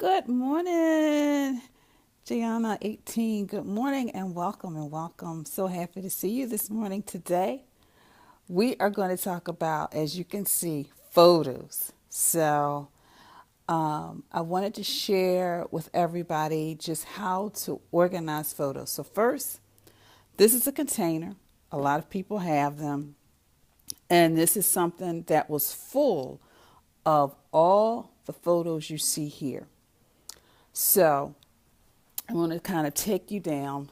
Good morning, Gianna 18. Good morning and welcome and welcome. So happy to see you this morning. Today, we are going to talk about, as you can see, photos. I wanted to share with everybody just how to organize photos. So first, this is a container. A lot of people have them. And this is something that was full of all the photos you see here. So I'm going to kind of take you down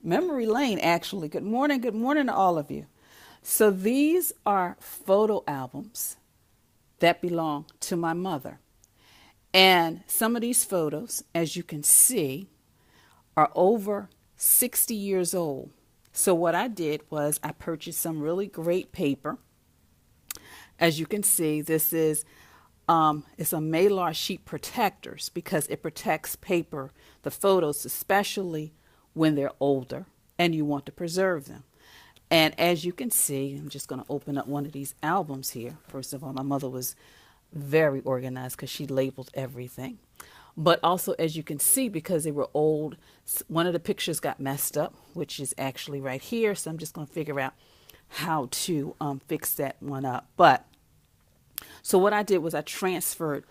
memory lane, actually. Good morning to all of you. So these are photo albums that belong to my mother. And some of these photos, as you can see, are over 60 years old. So what I did was I purchased some really great paper. As you can see, this is it's a Mylar sheet protectors because it protects paper, the photos, especially when they're older and you want to preserve them. And as you can see, I'm just going to open up one of these albums here. First of all, my mother was very organized because she labeled everything. But also, as you can see, because they were old, one of the pictures got messed up, which is actually right here. So I'm just going to figure out how to fix that one up. So what I did was I transferred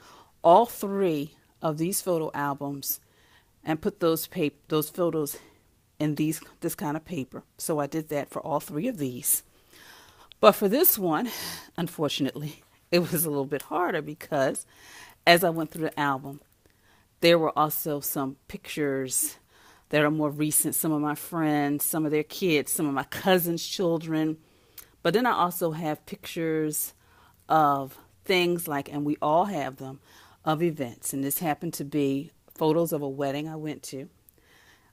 all three of these photo albums and put those photos in this kind of paper. So I did that for all three of these. But for this one, unfortunately, it was a little bit harder because as I went through the album, there were also some pictures that are more recent, some of my friends, some of their kids, some of my cousins' children. But then I also have pictures of things like, and we all have them, of events. And this happened to be photos of a wedding I went to.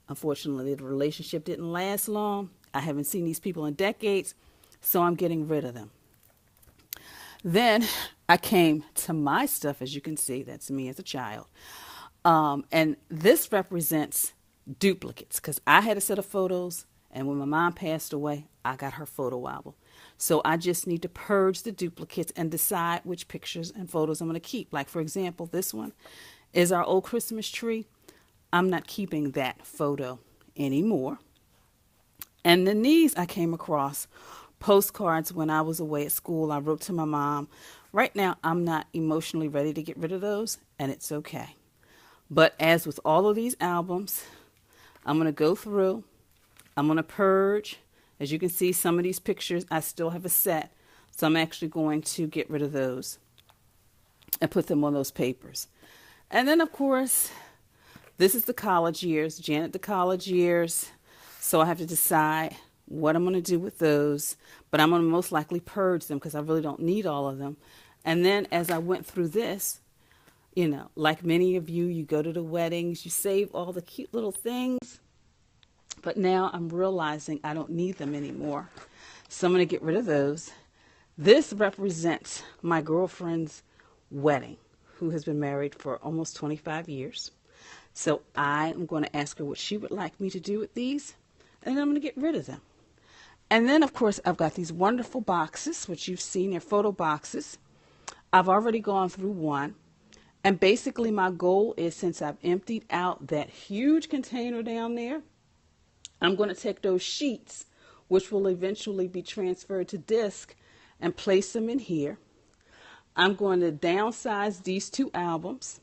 Unfortunately, the relationship didn't last long. I haven't seen these people in decades, so I'm getting rid of them. Then I came to my stuff, as you can see, that's me as a child. And this represents duplicates because I had a set of photos, and when my mom passed away, I got her photo album. So I just need to purge the duplicates and decide which pictures and photos I'm going to keep. Like, for example, this one is our old Christmas tree. I'm not keeping that photo anymore. And then these I came across postcards when I was away at school. I wrote to my mom. Right now, I'm not emotionally ready to get rid of those, and it's okay. But as with all of these albums, I'm going to go through. I'm going to purge. As you can see, some of these pictures, I still have a set. So I'm actually going to get rid of those and put them on those papers. And then, of course, this is the college years, Janet, the college years. So I have to decide what I'm going to do with those. But I'm going to most likely purge them because I really don't need all of them. And then as I went through this, you know, like many of you, you go to the weddings, you save all the cute little things. But now I'm realizing I don't need them anymore. So I'm going to get rid of those. This represents my girlfriend's wedding, who has been married for almost 25 years. So I am going to ask her what she would like me to do with these. And then I'm going to get rid of them. And then, of course, I've got these wonderful boxes, which you've seen. They're photo boxes. I've already gone through one. And basically my goal is, since I've emptied out that huge container down there, I'm going to take those sheets, which will eventually be transferred to disk, and place them in here. I'm going to downsize these two albums,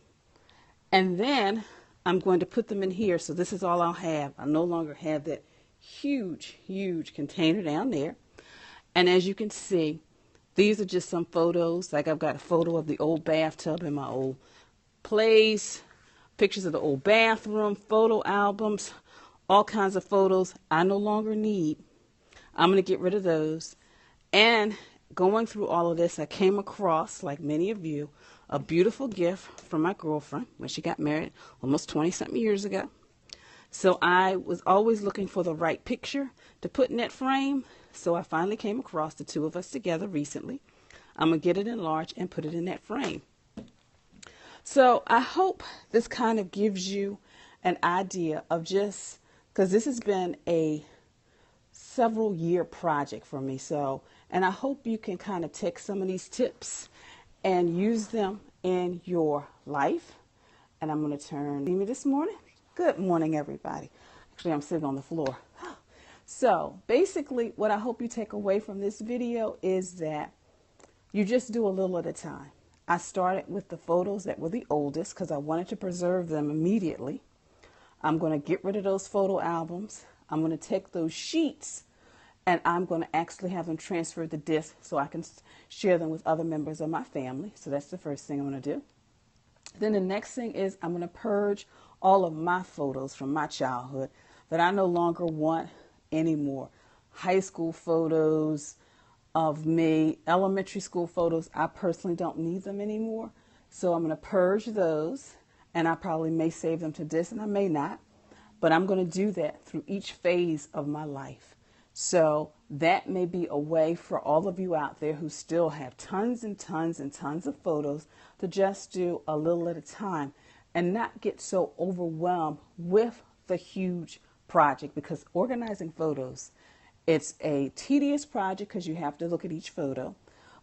and then I'm going to put them in here. So this is all I'll have. I no longer have that huge, huge container down there. And as you can see, these are just some photos. Like, I've got a photo of the old bathtub in my old place, pictures of the old bathroom, photo albums, all kinds of photos I no longer need. I'm going to get rid of those. And going through all of this, I came across, like many of you, a beautiful gift from my girlfriend when she got married almost 20-something years ago. So I was always looking for the right picture to put in that frame. So I finally came across the two of us together recently. I'm going to get it enlarged and put it in that frame. So I hope this kind of gives you an idea of just, because this has been a several year project for me. So, and I hope you can kind of take some of these tips and use them in your life And I'm going to turn, see me this morning? Good morning, everybody. Actually, I'm sitting on the floor. So basically, what I hope you take away from this video is that you just do a little at a time. I started with the photos that were the oldest because I wanted to preserve them immediately. I'm going to get rid of those photo albums. I'm going to take those sheets and I'm going to actually have them transferred to disk so I can share them with other members of my family. So that's the first thing I'm going to do. Then the next thing is I'm going to purge all of my photos from my childhood that I no longer want anymore. High school photos of me, elementary school photos, I personally don't need them anymore. So I'm going to purge those, and I probably may save them to disk and I may not, but I'm going to do that through each phase of my life. So that may be a way for all of you out there who still have tons and tons and tons of photos to just do a little at a time and not get so overwhelmed with the huge project, because organizing photos, it's a tedious project because you have to look at each photo,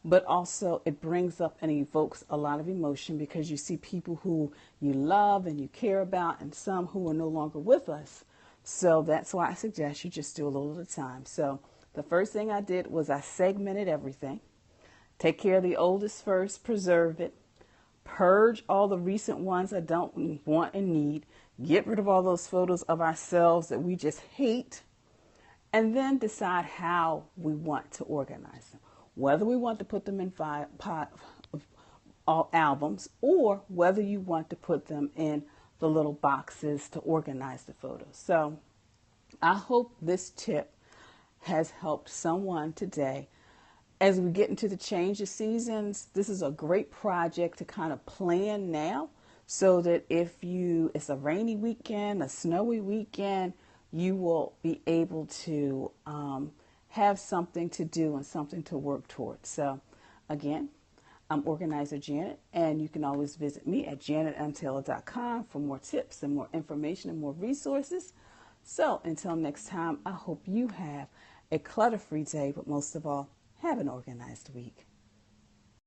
but also it brings up and evokes a lot of emotion because you see people who you love and you care about and some who are no longer with us. So that's why I suggest you just do a little at a time. So the first thing I did was I segmented everything. Take care of the oldest first, preserve it, purge all the recent ones I don't want and need, get rid of all those photos of ourselves that we just hate, and then decide how we want to organize them. Whether we want to put them in all albums or whether you want to put them in the little boxes to organize the photos. So I hope this tip has helped someone today. As we get into the change of seasons, this is a great project to kind of plan now so that if it's a rainy weekend, a snowy weekend, you will be able to have something to do and something to work towards. So again, I'm Organizer Janet, and you can always visit me at janetuntaylor.com for more tips and more information and more resources. So until next time, I hope you have a clutter-free day, but most of all, have an organized week.